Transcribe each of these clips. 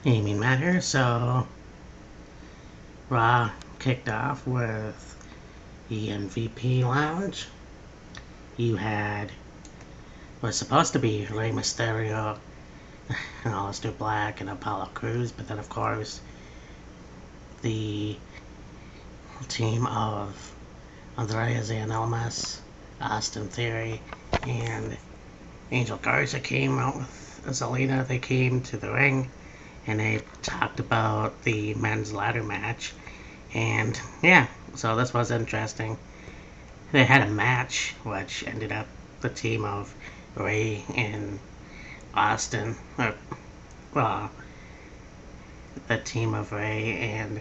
Gaming Matter. So, Raw kicked off with the MVP Lounge. You had was supposed to be Rey Mysterio, and Aleister Black, and Apollo Crews, but then of course the team of Andreas Anelmas, Austin Theory, and Angel Garza came out with Zelina. They came to the ring and they talked about the men's ladder match. And yeah, so this was interesting. They had a match which ended up the team of Ray and Austin, or, well, the team of Ray and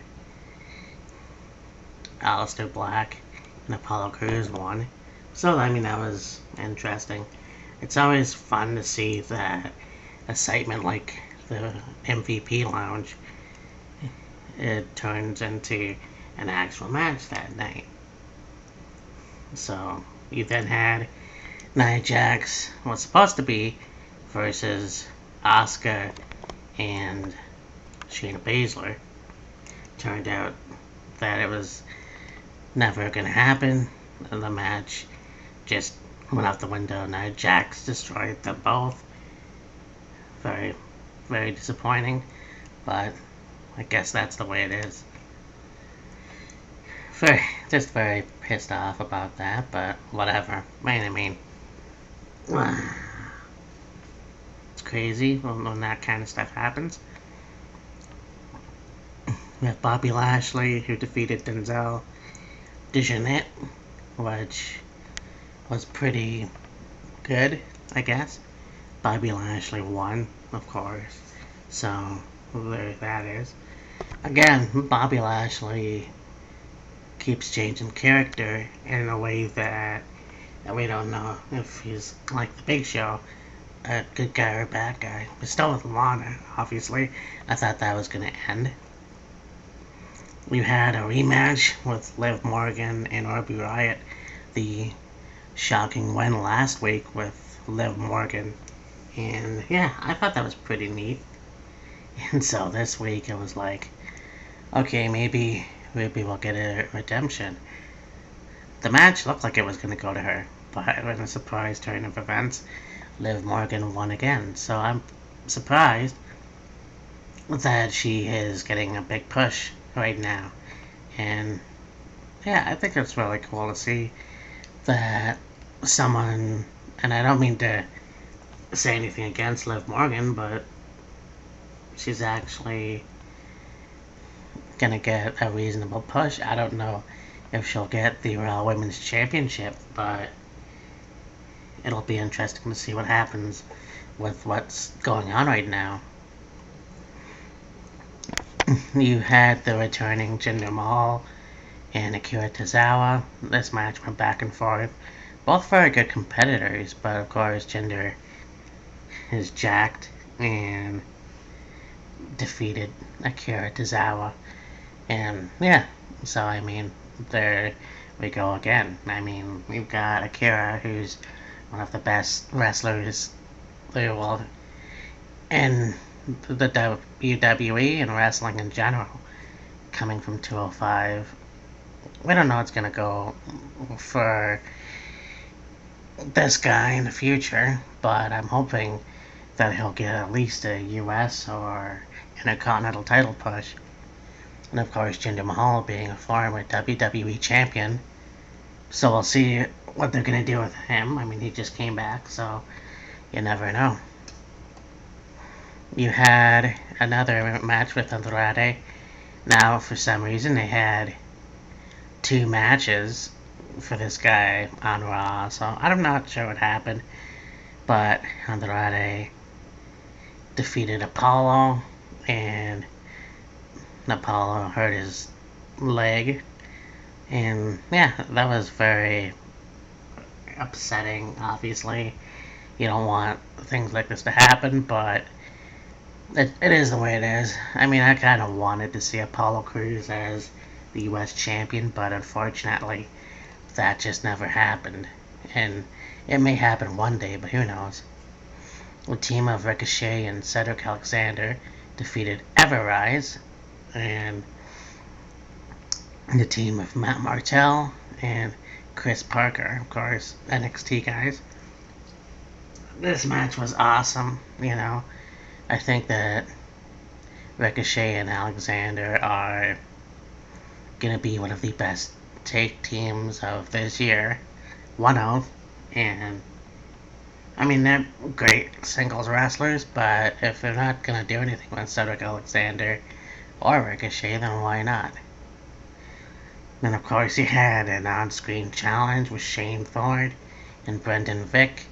Aleister Black and Apollo Crews won. So, I mean, that was interesting. It's always fun to see that excitement like the MVP Lounge. It turns into an actual match that night. So you then had Nia Jax was supposed to be versus Asuka and Shayna Baszler. Turned out that it was never gonna happen. The match just went out the window. Nia Jax destroyed them both. Very, very disappointing, but I guess that's the way it is. Just very pissed off about that, but whatever. I mean, it's crazy when that kind of stuff happens. We have Bobby Lashley, who defeated Denzel Dejournette, which was pretty good, I guess. Bobby Lashley won, of course. So, there that is. Again, Bobby Lashley keeps changing character in a way that we don't know if he's like the Big Show, a good guy or a bad guy. But still with Lana, obviously. I thought that was going to end. We had a rematch with Liv Morgan and Ruby Riott. The shocking win last week with Liv Morgan. And yeah, I thought that was pretty neat. And so this week it was like, okay, maybe we'll get a redemption. The match looked like it was going to go to her, but in a surprise turn of events, Liv Morgan won again. So I'm surprised that she is getting a big push right now. And yeah, I think it's really cool to see that someone, and I don't mean to say anything against Liv Morgan, but she's actually gonna get a reasonable push. I don't know if she'll get the Raw Women's Championship, but it'll be interesting to see what happens with what's going on right now. You had the returning Jinder Mahal and Akira Tozawa. This match went back and forth. Both very good competitors, but of course Jinder is jacked and defeated Akira Tozawa. And yeah, so I mean, there we go again. I mean, we've got Akira, who's one of the best wrestlers in the world, and the WWE and wrestling in general, coming from 205. We don't know what's going to go for this guy in the future, but I'm hoping that he'll get at least a US or Intercontinental title push. And of course, Jinder Mahal being a former WWE champion. So we'll see what they're going to do with him. I mean, he just came back, so you never know. You had another match with Andrade. Now, for some reason, they had two matches for this guy on Raw, so I'm not sure what happened. But Andrade defeated Apollo, and Apollo hurt his leg. And yeah, that was very upsetting, obviously. You don't want things like this to happen, but it is the way it is. I mean, I kind of wanted to see Apollo Crews as the US champion, but unfortunately, that just never happened. And it may happen one day, but who knows. A team of Ricochet and Cedric Alexander defeated Everrise, and the team of Matt Martell and Chris Parker, of course, NXT guys. This match was awesome, you know. I think that Ricochet and Alexander are gonna be one of the best tag teams of this year. One of. And I mean, they're great singles wrestlers, but if they're not gonna do anything with Cedric Alexander or Ricochet, then why not? Then, of course, you had an on-screen challenge with Shane Thorne and Brendan Vick,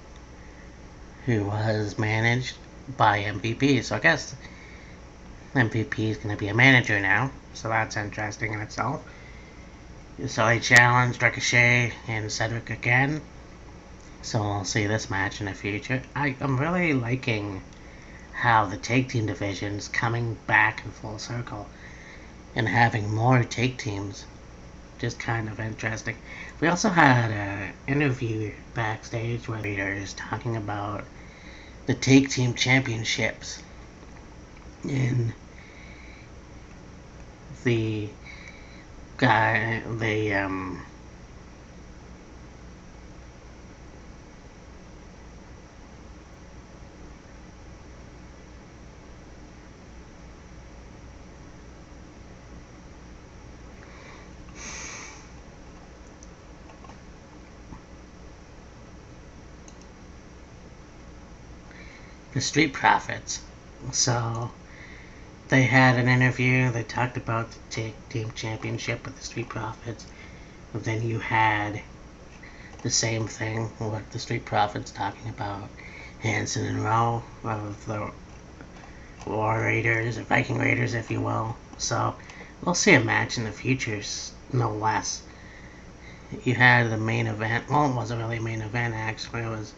who was managed by MVP. So I guess MVP is going to be a manager now, so that's interesting in itself. So they challenged Ricochet and Cedric again, so we'll see this match in the future. I'm really liking how the tag team division is coming back in full circle and having more tag teams. Just kind of interesting. We also had an interview backstage where leaders talking about the tag team championships in the guy, the Street Profits. So they had an interview. They talked about the tag team championship with the Street Profits. But then you had the same thing with the Street Profits talking about Hanson and Rowe of the War Raiders, or Viking Raiders, if you will. So we'll see a match in the future, no less. You had the main event. Well, it wasn't really a main event, actually. It was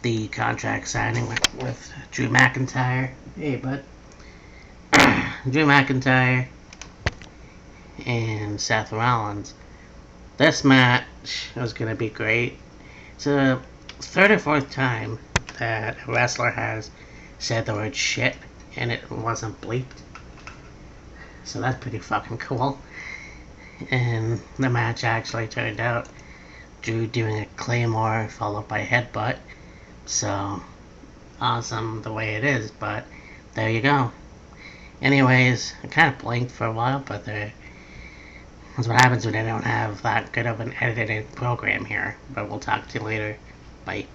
the contract signing with Drew McIntyre. Hey, bud. Drew McIntyre and Seth Rollins. This match was going to be great. It's the third or fourth time that a wrestler has said the word shit and it wasn't bleeped. So that's pretty fucking cool. And the match actually turned out Drew doing a Claymore followed by a headbutt. So awesome the way it is, but there you go. Anyways, I kind of blinked for a while, but that's what happens when I don't have that good of an editing program here. But we'll talk to you later. Bye.